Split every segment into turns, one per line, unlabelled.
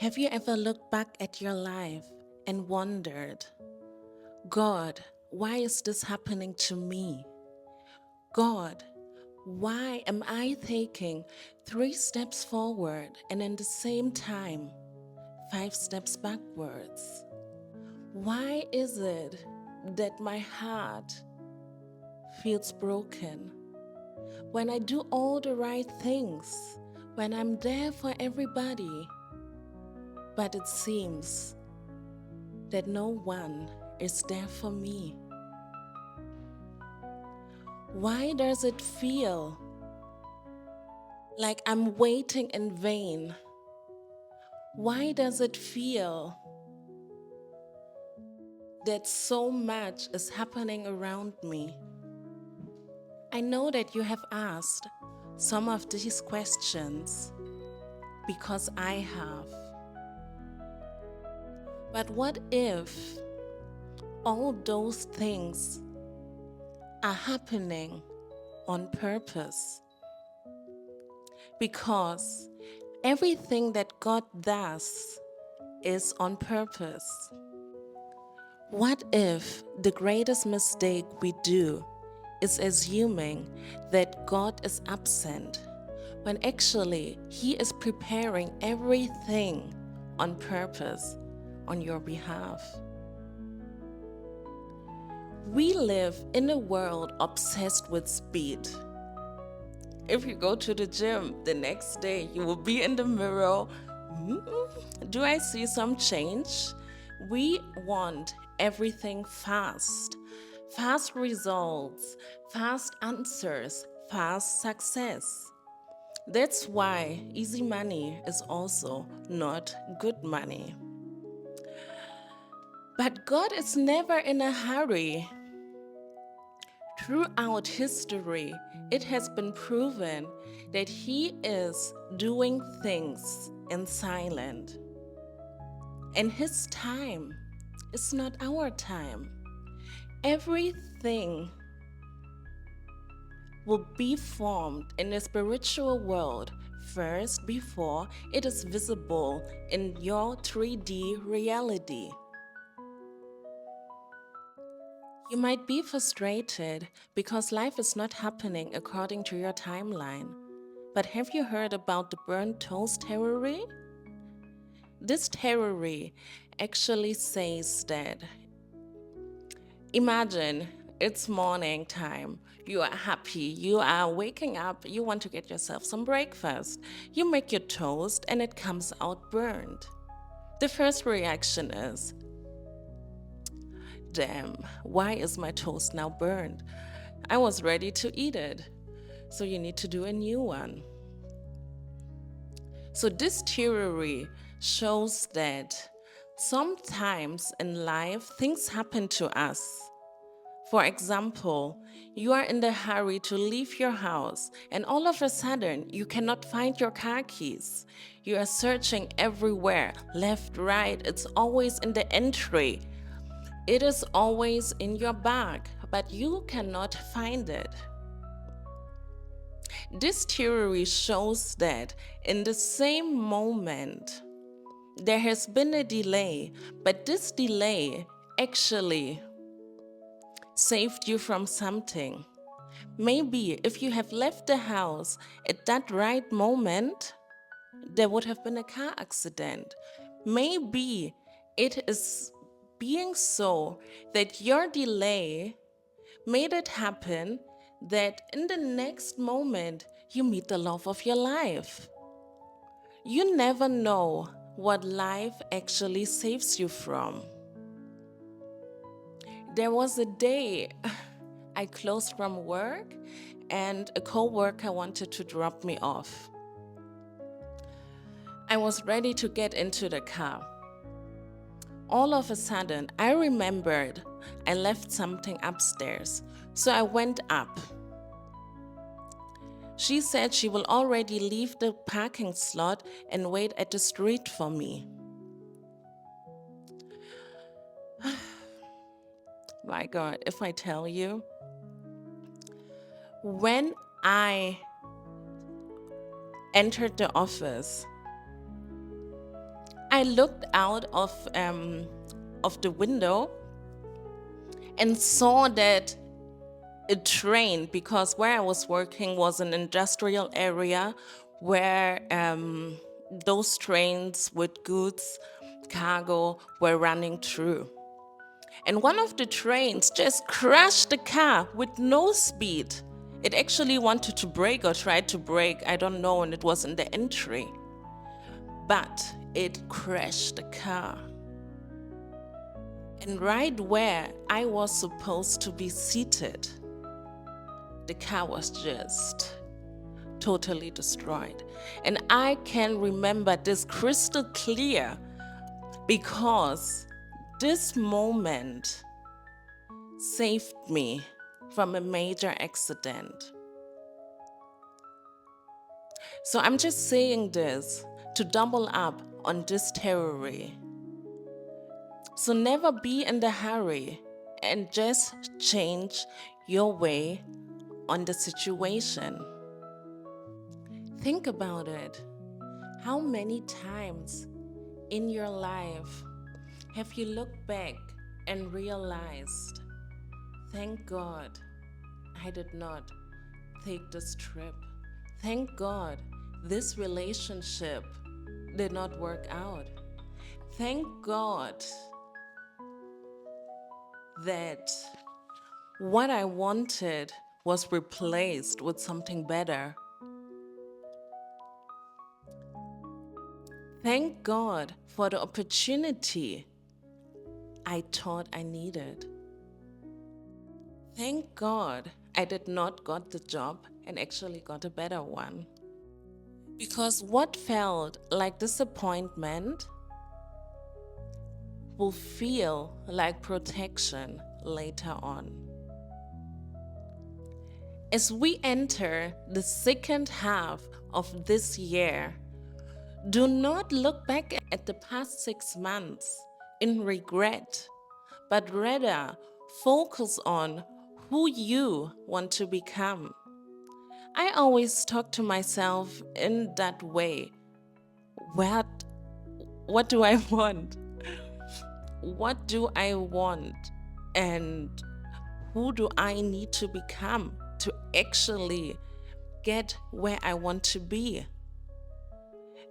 Have you ever looked back at your life and wondered, God, why is this happening to me? God, why am I taking 3 steps forward and in the same time 5 steps backwards? Why is it that my heart feels broken when I do all the right things, when I'm there for everybody, but it seems that no one is there for me? Why does it feel like I'm waiting in vain? Why does it feel that so much is happening around me? I know that you have asked some of these questions because I have. But what if all those things are happening on purpose? Because everything that God does is on purpose. What if the greatest mistake we do is assuming that God is absent when actually He is preparing everything on purpose on your behalf? We live in a world obsessed with speed. If you go to the gym the next day, you will be in the mirror. Do I see some change? We want everything fast. Fast results, fast answers, fast success. That's why easy money is also not good money. But God is never in a hurry. Throughout history, it has been proven that He is doing things in silence. And His time is not our time. Everything will be formed in the spiritual world first before it is visible in your 3D reality. You might be frustrated because life is not happening according to your timeline. But have you heard about the burnt toast theory? This theory actually says that imagine it's morning time. You are happy, you are waking up, you want to get yourself some breakfast. You make your toast and it comes out burned. The first reaction is, damn, why is my toast now burned? I was ready to eat it. So you need to do a new one. So this theory shows that sometimes in life things happen to us. For example, you are in the hurry to leave your house and all of a sudden you cannot find your car keys. You are searching everywhere, left, right, it's always in the entry. It is always in your bag, but you cannot find it. This theory shows that in the same moment, there has been a delay, but this delay actually saved you from something. Maybe if you have left the house at that right moment, there would have been a car accident. Maybe it is being so that your delay made it happen that in the next moment you meet the love of your life. You never know what life actually saves you from. There was a day I closed from work and a co-worker wanted to drop me off. I was ready to get into the car. All of a sudden, I remembered I left something upstairs, so I went up. She said she will already leave the parking slot and wait at the street for me. My God, if I tell you, when I entered the office, I looked out of the window and saw that a train, because where I was working was an industrial area where those trains with goods, cargo were running through. And one of the trains just crashed the car with no speed. It actually wanted to brake or tried to brake, I don't know, and it was in the entry. But it crashed the car. And right where I was supposed to be seated, the car was just totally destroyed. And I can remember this crystal clear because this moment saved me from a major accident. So I'm just saying this to double up on this theory. So never be in the hurry and just change your way on the situation. Think about it. How many times in your life have you looked back and realized, thank God I did not take this trip. Thank God this relationship did not work out. Thank God that what I wanted was replaced with something better. Thank God for the opportunity I thought I needed. Thank God I did not got the job and actually got a better one. Because what felt like disappointment will feel like protection later on. As we enter the second half of this year, do not look back at the past 6 months in regret, but rather focus on who you want to become. I always talk to myself in that way. What do I want? What do I want? And who do I need to become to actually get where I want to be?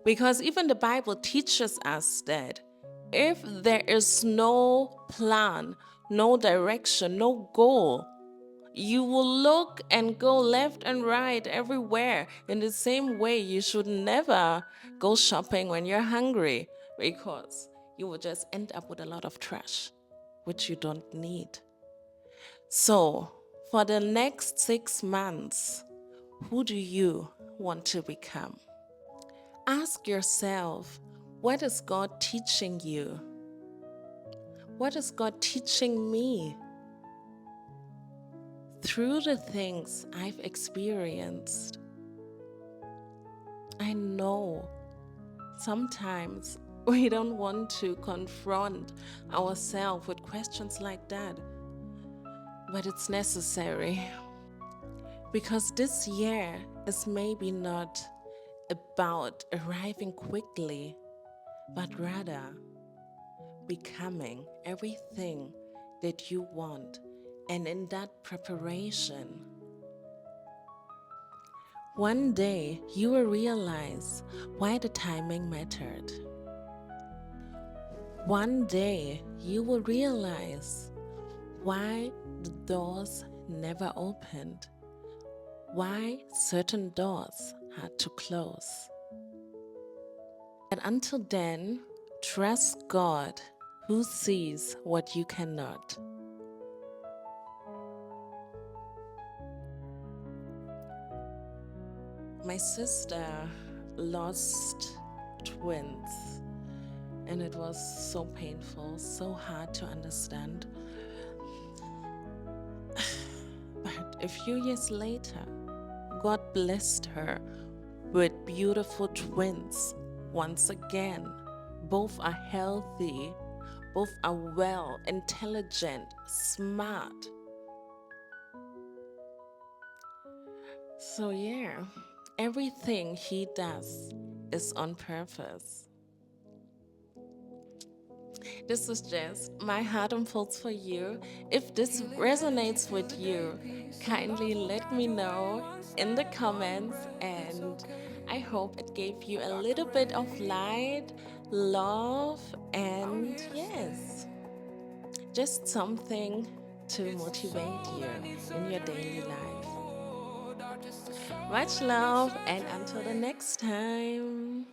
Because even the Bible teaches us that if there is no plan, no direction, no goal, you will look and go left and right everywhere. In the same way, you should never go shopping when you're hungry because you will just end up with a lot of trash, which you don't need. So, for the next 6 months, who do you want to become? Ask yourself, what is God teaching you? What is God teaching me? Through the things I've experienced, I know sometimes we don't want to confront ourselves with questions like that, but it's necessary. Because this year is maybe not about arriving quickly, but rather becoming everything that you want. And in that preparation, one day you will realize why the timing mattered. One day you will realize why the doors never opened, why certain doors had to close. But until then, trust God who sees what you cannot. My sister lost twins, and it was so painful, so hard to understand. But a few years later, God blessed her with beautiful twins once again. Both are healthy, both are well, intelligent, smart. So yeah, everything he does is on purpose. This is just my heart and pulse for you. If this resonates with you, kindly let me know in the comments, and I hope it gave you a little bit of light, love, and yes, just something to motivate you in your daily life. Much love, and until the next time.